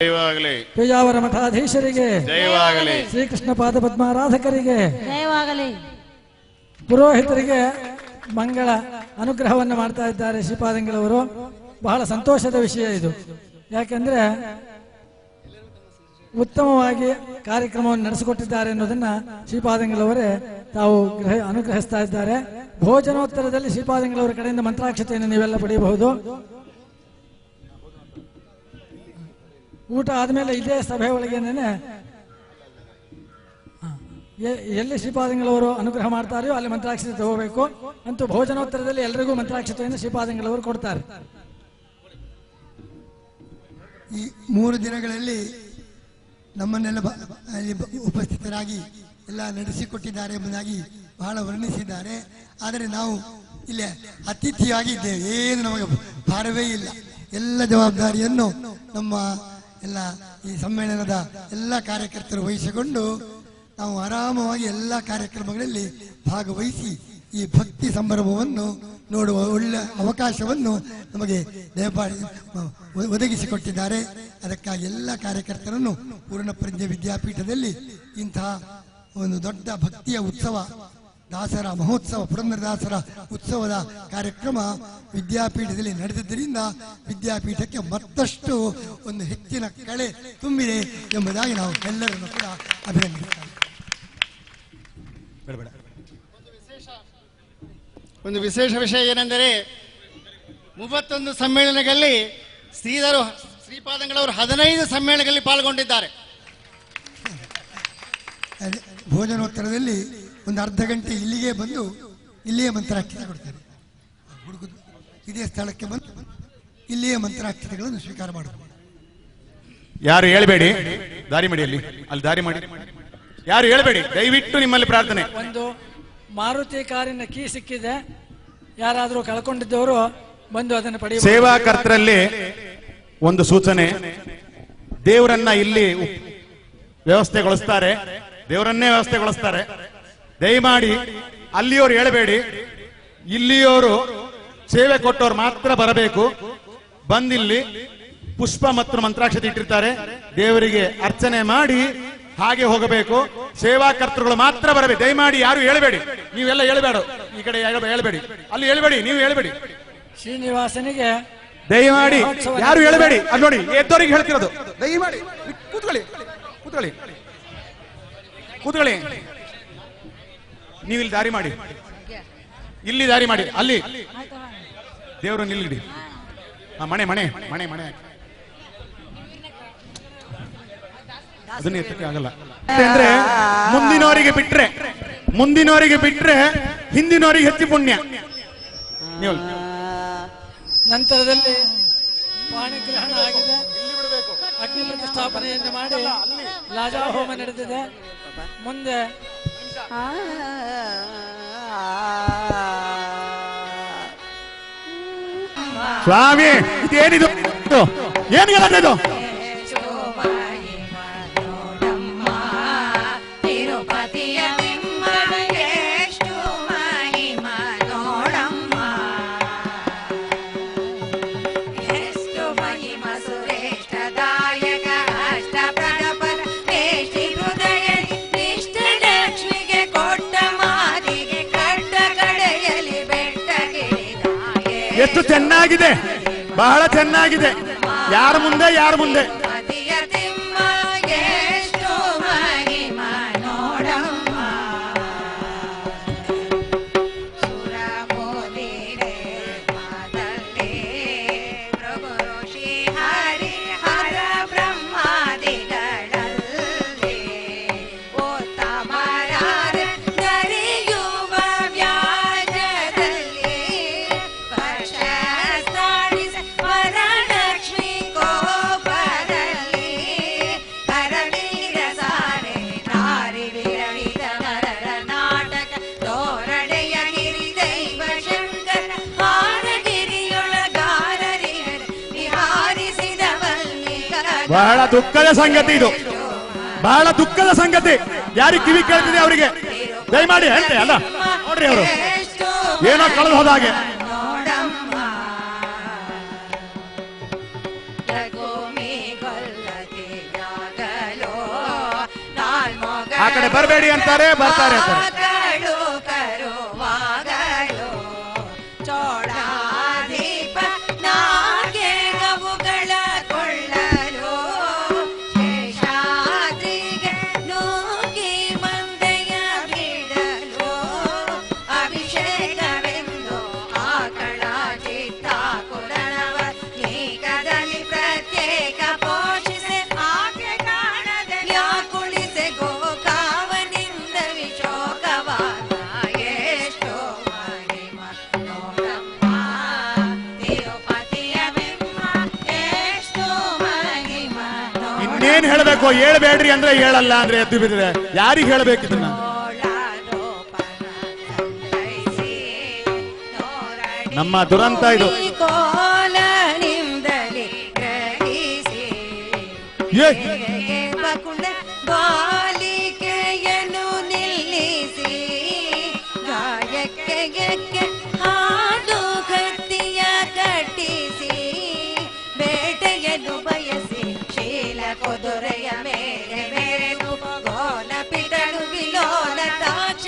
ಜಯವಾಗಲಿ. ಪೇಜಾವರ ಮಠಾಧೀಶರಿಗೆ ಜಯವಾಗಲಿ. ಶ್ರೀಕೃಷ್ಣ ಪಾದ ಪದ್ಮಾರಾಧಕರಿಗೆ ಜಯವಾಗಲಿ. ಪುರೋಹಿತರಿಗೆ ಮಂಗಳ ಅನುಗ್ರಹವನ್ನು ಮಾಡ್ತಾ ಇದ್ದಾರೆ ಶ್ರೀಪಾದಂಗಳವರು. ಬಹಳ ಸಂತೋಷದ ವಿಷಯ ಇದು. ಯಾಕೆಂದ್ರೆ ಉತ್ತಮವಾಗಿ ಕಾರ್ಯಕ್ರಮವನ್ನು ನಡೆಸಿಕೊಟ್ಟಿದ್ದಾರೆ ಎನ್ನುವುದನ್ನ ಶ್ರೀಪಾದಂಗಳವರೇ ತಾವು ಅನುಗ್ರಹಿಸ್ತಾ ಇದ್ದಾರೆ. ಭೋಜನೋತ್ತರದಲ್ಲಿ ಶ್ರೀಪಾದಂಗಳವರ ಕಡೆಯಿಂದ ಮಂತ್ರಾಕ್ಷತೆಯನ್ನು ನೀವೆಲ್ಲ ಪಡೆಯಬಹುದು. ಊಟ ಆದಮೇಲೆ ಇದೇ ಸಭೆ ಒಳಗೇನೆ ಎಲ್ಲಿ ಶ್ರೀಪಾದಂಗಳವರು ಅನುಗ್ರಹ ಮಾಡ್ತಾರೆಯೋ ಅಲ್ಲಿ ಮಂತ್ರಾಕ್ಷತೆ ತಗೋಬೇಕು. ಅಂತೂ ಭೋಜನೋತ್ತರದಲ್ಲಿ ಎಲ್ಲರಿಗೂ ಮಂತ್ರಾಕ್ಷತೆಯನ್ನು ಶ್ರೀಪಾದಂಗಳವರು ಕೊಡ್ತಾರೆ. ಈ 3 ದಿನಗಳಲ್ಲಿ ನಮ್ಮನ್ನೆಲ್ಲ ಉಪಸ್ಥಿತರಾಗಿ ಎಲ್ಲ ನಡೆಸಿಕೊಟ್ಟಿದ್ದಾರೆ ಎಂಬುದಾಗಿ ಬಹಳ ವರ್ಣಿಸಿದ್ದಾರೆ. ಆದರೆ ನಾವು ಇಲ್ಲಿ ಅತಿಥಿಯಾಗಿದ್ದೇವೆ. ಏನು ನಮಗೆ ಭಾರವೇ ಇಲ್ಲ. ಎಲ್ಲ ಜವಾಬ್ದಾರಿಯನ್ನು ನಮ್ಮ ಎಲ್ಲ ಈ ಸಮ್ಮೇಳನದ ಎಲ್ಲ ಕಾರ್ಯಕರ್ತರು ವಹಿಸಿಕೊಂಡು ನಾವು ಆರಾಮವಾಗಿ ಎಲ್ಲ ಕಾರ್ಯಕ್ರಮಗಳಲ್ಲಿ ಭಾಗವಹಿಸಿ ಈ ಭಕ್ತಿ ಸಂಭ್ರಮವನ್ನು ನೋಡುವ ಒಳ್ಳೆಯ ಅವಕಾಶವನ್ನು ನಮಗೆ ಒದಗಿಸಿಕೊಟ್ಟಿದ್ದಾರೆ. ಅದಕ್ಕಾಗಿ ಎಲ್ಲ ಕಾರ್ಯಕರ್ತರನ್ನು ಪೂರ್ಣಪ್ರಜ್ಞೆ ವಿದ್ಯಾಪೀಠದಲ್ಲಿ ಇಂತಹ ಒಂದು ದೊಡ್ಡ ಭಕ್ತಿಯ ಉತ್ಸವ, ದಾಸರ ಮಹೋತ್ಸವ, ಪುರಂದರದಾಸರ ಉತ್ಸವದ ಕಾರ್ಯಕ್ರಮ ವಿದ್ಯಾಪೀಠದಲ್ಲಿ ನಡೆದಿದ್ದರಿಂದ ವಿದ್ಯಾಪೀಠಕ್ಕೆ ಮತ್ತಷ್ಟು ಒಂದು ಹೆಚ್ಚಿನ ಕಳೆ ತುಂಬಿದೆ ಎಂಬುದಾಗಿ ನಾವು ಎಲ್ಲರನ್ನು ಕೂಡ ಅಭಿನಂದಿಸುತ್ತೇವೆ. ಒಂದು ವಿಶೇಷ ವಿಷಯ ಏನೆಂದರೆ 31 ಸಮ್ಮೇಳನಗಳಲ್ಲಿ ಶ್ರೀಪಾದಂಗಳವರು 15 ಸಮ್ಮೇಳನಗಳಲ್ಲಿ ಪಾಲ್ಗೊಂಡಿದ್ದಾರೆ. ಭೋಜನೋತ್ತರದಲ್ಲಿ ಒಂದು ಅರ್ಧ ಗಂಟೆ ಇಲ್ಲಿಗೆ ಬಂದು ಇಲ್ಲಿಯೇ ಮಂತ್ರಾಕ್ಷತೆ ಕೊಡ್ತಾರೆ. ಹುಡುಗರು ಇದೇ ಸ್ಥಳಕ್ಕೆ ಬಂದು ಇಲ್ಲಿಯೇ ಮಂತ್ರಾಕ್ಷತೆಗಳನ್ನು ಸ್ವೀಕಾರ ಮಾಡಬಹುದು. ಯಾರು ಹೇಳ್ಬೇಡಿ, ದಾರಿ ಮಾಡಿ. ಅಲ್ಲಿ ದಾರಿ ಮಾಡಿ, ಯಾರು ಹೇಳ್ಬೇಡಿ ದಯವಿಟ್ಟು, ನಿಮ್ಮಲ್ಲಿ ಪ್ರಾರ್ಥನೆ. ಒಂದು ಮಾರುತಿ ಕಾರಿನ ಕೀ ಸಿಕ್ಕಿದೆ. ಯಾರಾದರೂ ಕಳ್ಕೊಂಡಿದ್ದವರು ಬಂದು ಅದನ್ನು ಪಡೆಯ. ಸೇವಾಕರ್ತರಲ್ಲಿ ಒಂದು ಸೂಚನೆ, ದೇವರನ್ನ ಇಲ್ಲಿ ವ್ಯವಸ್ಥೆಗೊಳಿಸ್ತಾರೆ, ದೇವರನ್ನೇ ವ್ಯವಸ್ಥೆಗೊಳಿಸ್ತಾರೆ. ದಯಮಾಡಿ ಅಲ್ಲಿಯವರು ಹೇಳಬೇಡಿ, ಇಲ್ಲಿಯವರು ಸೇವೆ ಕೊಟ್ಟವರು ಮಾತ್ರ ಬರಬೇಕು. ಬಂದಿಲ್ಲಿ ಪುಷ್ಪ ಮತ್ತು ಮಂತ್ರಾಕ್ಷತೆ ಇಟ್ಟಿರ್ತಾರೆ, ದೇವರಿಗೆ ಅರ್ಚನೆ ಮಾಡಿ ಹಾಗೆ ಹೋಗಬೇಕು. ಸೇವಾಕರ್ತರುಗಳು ಮಾತ್ರ ಬರಬೇಕು. ದಯಮಾಡಿ ಯಾರು ಹೇಳಬೇಡಿ, ನೀವೆಲ್ಲ ಹೇಳಬೇಡ, ಈ ಕಡೆ ಹೇಳಬೇಡಿ, ಅಲ್ಲಿ ಹೇಳಬೇಡಿ, ನೀವು ಹೇಳಬೇಡಿ. ಶ್ರೀನಿವಾಸನಿಗೆ ದಯಮಾಡಿ ಯಾರು ಹೇಳಬೇಡಿ. ಅಲ್ಲಿ ನೋಡಿ, ಎದ್ದವರಿಗೆ ಹೇಳ್ತಿರೋದು. ದಯಮಾಡಿ ಕೂತ್ಕೊಳ್ಳಿ, ಕೂತ್ಕೊಳ್ಳಿ, ಕೂತ್ಕೊಳ್ಳಿ. ನೀವು ಇಲ್ಲಿ ದಾರಿ ಮಾಡಿ, ಇಲ್ಲಿ ದಾರಿ ಮಾಡಿ. ಅಲ್ಲಿ ದೇವರು ನಿಲ್ಲಿಡಿ. ಮಣೆ ಮಣೆ ಮಣೆ ಮಣೆ ಅದನ್ನ ಎತ್ತಕ್ಕೆ ಆಗಲ್ಲ. ಅಂದ್ರೆ ಮುಂದಿನವರಿಗೆ ಬಿಟ್ರೆ ಹಿಂದಿನವರಿಗೆ ಹೆಚ್ಚು ಪುಣ್ಯ. ನೀವು ನಂತರದಲ್ಲಿ ಪಾಣಿಗ್ರಹಣ ಆಗಿದೆ, ಅಗ್ನಿ ಪ್ರತಿಷ್ಠಾಪನೆಯನ್ನು ಮಾಡಿ ಲಾಜಾಹೋಮ ನಡೆದಿದೆ. ಮುಂದೆ ಸ್ವಾಮಿ ಇದೇನಿದು, ಏನು ಇದು? ಎಷ್ಟು ಚೆನ್ನಾಗಿದೆ, ಬಹಳ ಚೆನ್ನಾಗಿದೆ. ಯಾರ ಮುಂದೆ ಬಹಳ ದುಃಖದ ಸಂಗತಿ ಇದು, ಬಹಳ ದುಃಖದ ಸಂಗತಿ. ಯಾರಿಗೆ ಕಿವಿ ಕೇಳ್ತಿದೆ ಅವರಿಗೆ ದಯಮಾಡಿ ಹೇಳ್ತೆ ಅಲ್ಲ. ನೋಡ್ರಿ, ಅವರು ಏನೋ ಕಳೆದು ಹೋದಾಗೆ. ಆ ಕಡೆ ಬರಬೇಡಿ ಅಂತಾರೆ, ಬರ್ತಾರೆ ಅಂತಾರೆ. ಏನ್ ಹೇಳ್ಬೇಕು? ಹೇಳ್ಬೇಡ್ರಿ ಅಂದ್ರೆ ಹೇಳಲ್ಲ ಅಂದ್ರೆ ಎದ್ದು ಬಿದ್ರೆ ಯಾರಿಗೆ ಹೇಳ್ಬೇಕು ಇದನ್ನ? ನಮ್ಮ ದುರಂತ ಇದು. ಬಾಲಿಕೆಯನ್ನು ನಿಲ್ಲಿಸಿ ಗಾಯಕ್ಕೆ ಹಾಡು ಕತ್ತಿಯ ಕಟ್ಟಿಸಿ ಬೇಟೆಯನ್ನು ಬಯಸಿ ಶೀಲ ಕುದುರೆಯ ಮೇಲೆ ಮೇರೆದು ಗೋಲ ಪಿಟಳು ವಿಲೋಲ ತಾಕ್ಷ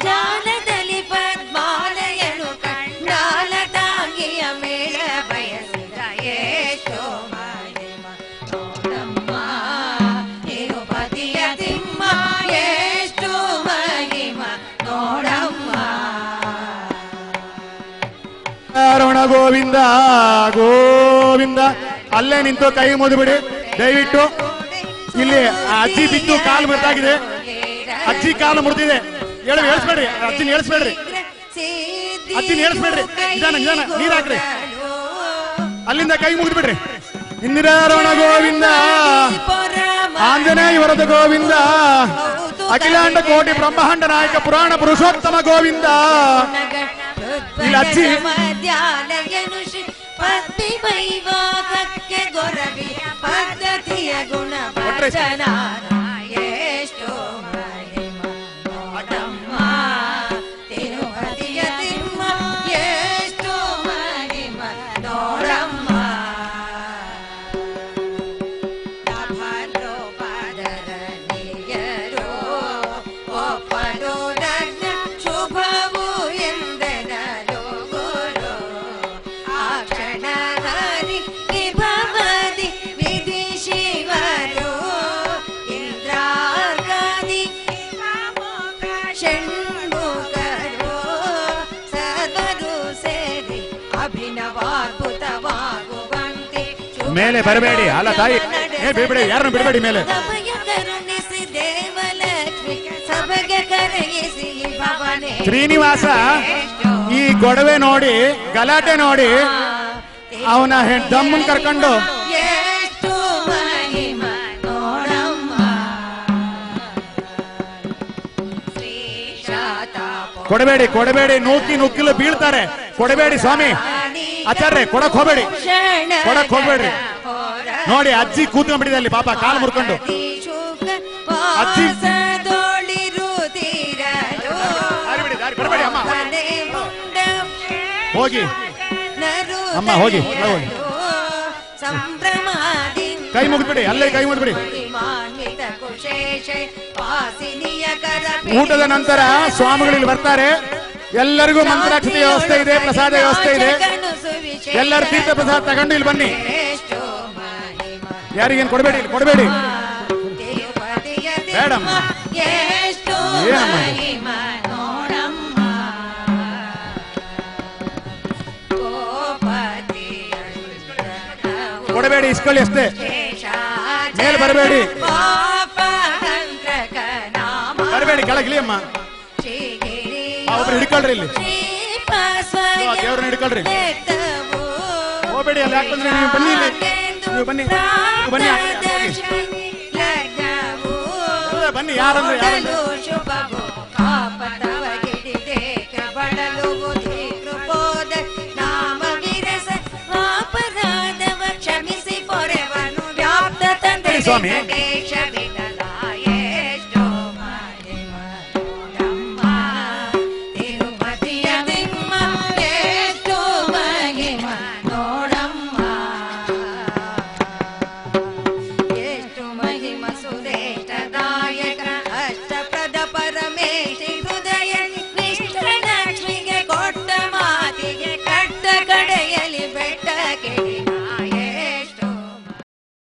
ಜಾಲದಲ್ಲಿ ಪದ್ಮಾಲಯನು ಕಂಡಾಲ ತಾಂಗಿಯ ಮೇಳ ಬಯಸಿದ ಎಷ್ಟೋ ಮಹಿಮ ನೋಡಮ್ಮ ತಿರುಪತಿಯ ತಿಮ್ಮ ಎಷ್ಟು ಮಹಿಮ ನೋಡಮ್ಮ. ರಮಣ ಗೋವಿಂದ ಗೋವಿಂದ. ಅಲ್ಲೇ ನಿಂತು ಕೈ ಮುಗಿಬಿಡಿ ದಯವಿಟ್ಟು. ಇಲ್ಲಿ ಅಜ್ಜಿ ಬಿದ್ದು ಕಾಲು ಮುರಿದಾಗಿದೆ, ಅಜ್ಜಿ ಕಾಲು ಮುರಿದಿದೆ. ಹೇಳಿಸ್ಬೇಡ್ರಿ, ಅಜ್ಜಿನ ಹೇಳಿಸ್ಬೇಡ್ರಿ, ಅಜ್ಜಿನ ಹೇಳಿಸ್ಬೇಡ್ರಿ. ನಿಧಾನ ನಿಧಾನ, ನೀರ್ ಹಾಕ್ರಿ. ಅಲ್ಲಿಂದ ಕೈ ಮುಗಿದ್ಬಿಡ್ರಿ. ಇಂದಿರಾರಮಣ ಗೋವಿಂದ, ಆಂಜನೇಯ ವರದ ಗೋವಿಂದ, ಅಖಿಲಾಂಡ ಕೋಟಿ ಬ್ರಹ್ಮಾಂಡ ನಾಯಕ ಪುರಾಣ ಪುರುಷೋತ್ತಮ ಗೋವಿಂದ. ಇಲ್ಲಿ ಅಜ್ಜಿ ಪತ್ನಿ ವೈವಾಹಕ್ಕೆ ಗೊರವಿ ಪದ್ಧತಿಯ ಗುಣ ಭಜನ ಎಷ್ಟೋ ಮಹಿಮ ನೋಡಮ್ಮ ತಿರುಪತಿಯ ತಿಮ್ಮ ಎಷ್ಟೋ ಮಹಿಮ ನೋಡಮ್ಮ. ಭದ್ರೋ ಪದರನಿಯರೋ ಒಪ್ಪದೋ ರತ್ನ ಶುಭವು ಎಂದೆನಲು ಗುರು ಅಕ್ಷಣ ಹರಿ ನಿಭವದಿ ವಿಧಿ ಶಿವರು ಇಂದ್ರಾರ್ಕಾದಿ ಷಣ್ಮುಖರು ಸರ್ವರು ಸೇರಿ ಅಭಿನವಾದ್ಭುತವಾಗುವಂತೆ ಮೇಲೆ ಬರಬೇಡಿ. ಅಲ್ಲ ತಾಯಿ, ಬಿಡಬೇಡಿ, ಯಾರನ್ನು ಬಿಡಬೇಡಿ ಮೇಲೆ. ಸಭೆಯ ಕರುಣಿಸಿ ದೇವಲಕ್ಷ್ಮಿ ಸಭೆಗೆ ಕರೆಯಿಸಿ ಭವನೆ ಶ್ರೀನಿವಾಸ ಈ ಗೊಡವೆ ನೋಡಿ, ಗಲಾಟೆ ನೋಡಿ ಅವನ ದಮ್ಮನ್ ಕರ್ಕೊಂಡು ಎಷ್ಟು ಮಹಿಮ ನೋಡಮ್ಮ. ಕೊಡಬೇಡಿ, ಕೊಡಬೇಡಿ. ನುಕ್ಕಿಲು ಬೀಳ್ತಾರೆ. ಕೊಡಬೇಡಿ ಸ್ವಾಮಿ. ಆಚಾರ್ಯ ಕೊಡಕ್ ಹೋಗ್ಬೇಡಿ, ಕೊಡಕ್ ಹೋಗ್ಬೇಡ್ರಿ. ನೋಡಿ ಅಜ್ಜಿ ಕೂತ್ಕೊಂಡ್ಬಿಟ್ಟಿದೆ ಅಲ್ಲಿ ಪಾಪ, ಕಾಲು ಮುರ್ಕೊಂಡು. ಅಜ್ಜಿ ಬರಬೇಡಿ ಅಮ್ಮ, ಹೋಗಿ ಅಮ್ಮ, ಹೋಗಿ ಹೋಗಿ. ಕೈ ಮುಗಿದ್ಬಿಡಿ, ಅಲ್ಲೇ ಕೈ ಮುಗಿದ್ಬಿಡಿ. ಊಟದ ನಂತರ ಸ್ವಾಮಿಗಳು ಇಲ್ಲಿ ಬರ್ತಾರೆ. ಎಲ್ಲರಿಗೂ ಮಂತ್ರಾಕ್ಷತೆ ವ್ಯವಸ್ಥೆ ಇದೆ, ಪ್ರಸಾದ ವ್ಯವಸ್ಥೆ ಇದೆ. ಎಲ್ಲರೂ ತೀರ್ಥ ಪ್ರಸಾದ ತಗೊಂಡು ಇಲ್ಲಿ ಬನ್ನಿ. ಯಾರಿಗೇನು ಕೊಡಬೇಡಿ, ಇಲ್ಲಿ ಕೊಡಬೇಡಿ ಬೇಡಮ್ಮ. ಏನಮ್ಮ ಕೊಡಬೇಡಿ, ಇಸ್ಕೊಳ್ಳಿ ಅಷ್ಟೇ. ಮೇಲೆ ಬರಬೇಡಿ, ಬರಬೇಡಿ, ಕೆಳಗಿಳಿ ಅಮ್ಮ. ಒಬ್ರು ಹಿಡ್ಕೊಳ್ರಿ, ಇಲ್ಲಿ ದೇವ್ರನ್ನ ಹಿಡ್ಕೊಳ್ರಿ. ಹೋಗ್ಬೇಡಿ, ಅಲ್ಲಿ ಯಾಕಂದ್ರೆ ನೀವು ಬನ್ನಿ, ಇಲ್ಲಿ ನೀವು ಬನ್ನಿ, ಬನ್ನಿ ಬನ್ನಿ. ಯಾರಂದ್ರೆ ಯಾರು ಸ್ವಾಮಿ. ಕೇಳಿದ